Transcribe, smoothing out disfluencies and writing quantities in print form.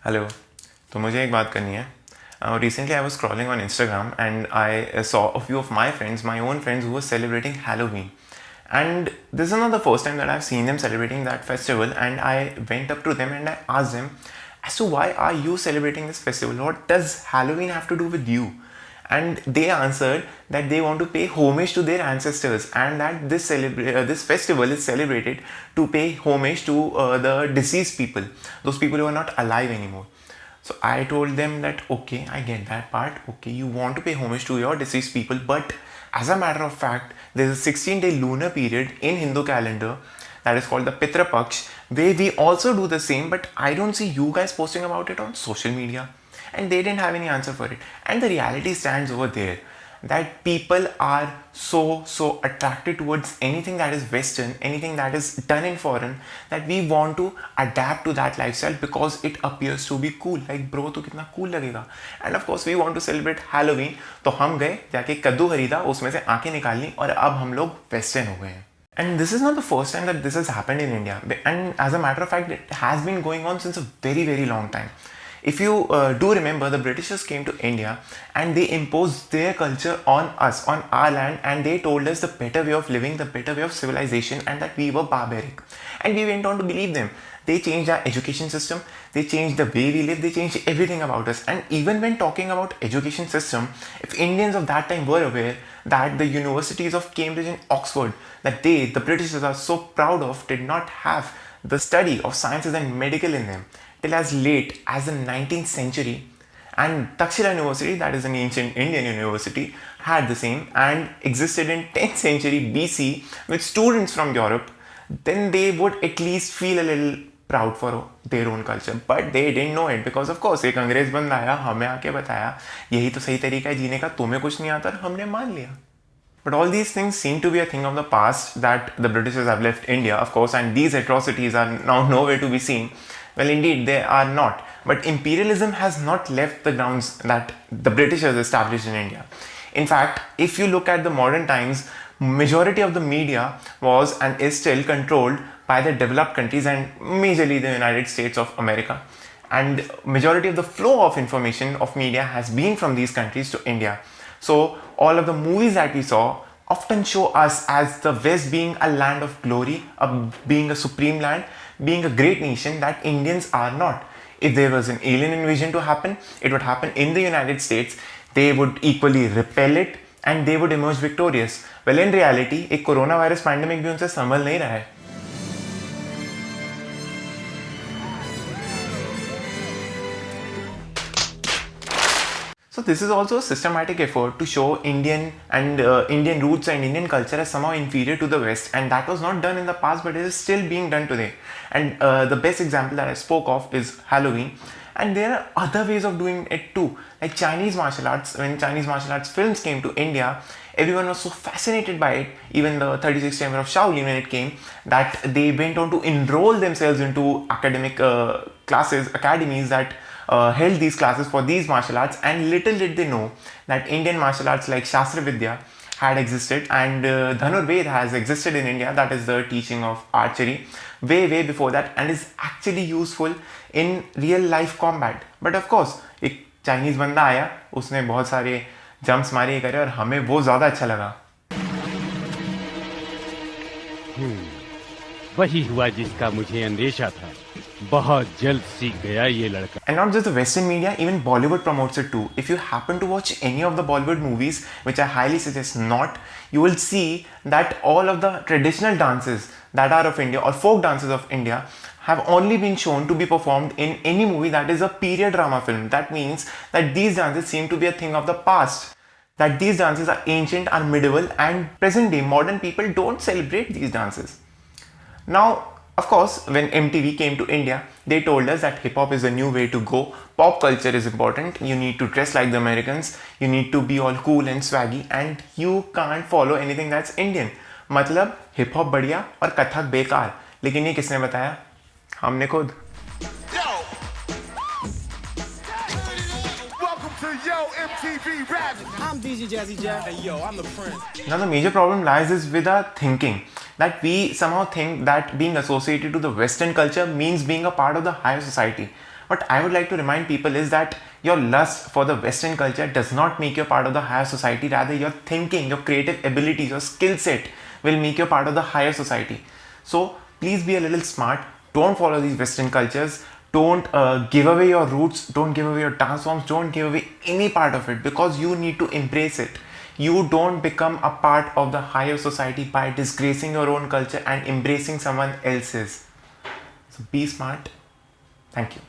Hello. तो मुझे एक बात करनी है। Recently I was scrolling on Instagram and I saw a few of my friends, my own friends, who were celebrating Halloween. And this is not the first time that I've seen them celebrating that festival, and I went up to them and I asked them as to why are you celebrating this festival? What does Halloween have to do with you? And they answered that they want to pay homage to their ancestors, and that this festival is celebrated to pay homage to the deceased people, those people who are not alive anymore. So I told them that okay, I get that part. Okay, you want to pay homage to your deceased people, but as a matter of fact, there's a 16-day lunar period in Hindu calendar that is called the Pitra Paksh, where we also do the same, but I don't see you guys posting about it on social media. And they didn't have any answer for it. And the reality stands over there that people are so attracted towards anything that is Western, anything that is done in foreign, that we want to adapt to that lifestyle because it appears to be cool. Like bro, तो कितना cool लगेगा. And of course we want to celebrate Halloween. तो हम गए जाके कद्दू खरीदा, उसमें से आंखें निकाल ली और अब हम लोग Western हो गए हैं. And this is not the first time that this has happened in India. And as a matter of fact, it has been going on since a very long time. If you do remember, the Britishers came to India and they imposed their culture on us, on our land, and they told us the better way of living, the better way of civilization, and that we were barbaric. And we went on to believe them. They changed our education system, they changed the way we live, they changed everything about us. And even when talking about education system, if Indians of that time were aware that the universities of Cambridge and Oxford, that they, the Britishers, are so proud of, did not have the study of sciences and medical in them till as late as the 19th century, and Takshila University, that is an ancient Indian university, had the same and existed in 10th century BC with students from Europe, then they would at least feel a little proud for their own culture. But they didn't know it because of course एक अंग्रेज बंदा आया, हमें आके बताया यही तो सही तरीका है जीने का, तुम्हें कुछ नहीं आता, हमने मान लिया. But all these things seem to be a thing of the past, that the Britishers have left India, of course, and these atrocities are now nowhere to be seen. Well, indeed, they are not. But imperialism has not left the grounds that the Britishers established in India. In fact, if you look at the modern times, majority of the media was and is still controlled by the developed countries and majorly the United States of America. And majority of the flow of information of media has been from these countries to India. So all of the movies that we saw often show us as the West being a land of glory, being a supreme land, being a great nation that Indians are not. If there was an alien invasion to happen, it would happen in the United States. They would equally repel it and they would emerge victorious. Well, in reality, एक corona virus pandemic भी उनसे संभल नहीं रहा है. So this is also a systematic effort to show Indian and Indian roots and Indian culture as somehow inferior to the West, and that was not done in the past, but it is still being done today. And the best example that I spoke of is Halloween, and there are other ways of doing it too, like Chinese martial arts. When Chinese martial arts films came to India, everyone was so fascinated by it. Even the 36th Chamber of Shaolin, when it came, that they went on to enroll themselves into academic classes, academies that held these classes for these martial arts, and little did they know that Indian martial arts like Shastra Vidya had existed, and Dhanur Ved has existed in India, that is the teaching of archery, way before that, and is actually useful in real life combat. But of course, एक Chinese बंदा आया, उसने बहुत सारे jumps मारे करे और हमें वो ज़्यादा अच्छा लगा. वही हुआ जिसका मुझे अंदेशा था. बहुत जल्द सीख गया ये लड़का. And not just the Western media, even Bollywood promotes it too. If you happen to watch any of the Bollywood movies, which I highly suggest not, you will see that all of the traditional dances that are of India or folk dances of India have only been shown to be performed in any movie that is a period drama film. That means that these dances seem to be a thing of the past. That these dances are ancient, are medieval, and present day modern people don't celebrate these dances. Now, of course, when MTV came to India, they told us that hip hop is a new way to go. Pop culture is important. You need to dress like the Americans. You need to be all cool and swaggy, and you can't follow anything that's Indian. मतलब hip hop बढ़िया और कथक बेकार. लेकिन ये किसने बताया? हमने खुद. I'm DJ Jazzy Jack. Hey yo, I'm the Prince. Now the major problem lies is with our thinking, that we somehow think that being associated to the Western culture means being a part of the higher society. What I would like to remind people is that your lust for the Western culture does not make you part of the higher society. Rather, your thinking, your creative abilities, your skill set will make you part of the higher society. So please be a little smart. Don't follow these Western cultures. Don't give away your roots. Don't give away your dance forms. Don't give away any part of it, because you need to embrace it. You don't become a part of the higher society by disgracing your own culture and embracing someone else's. So be smart. Thank you.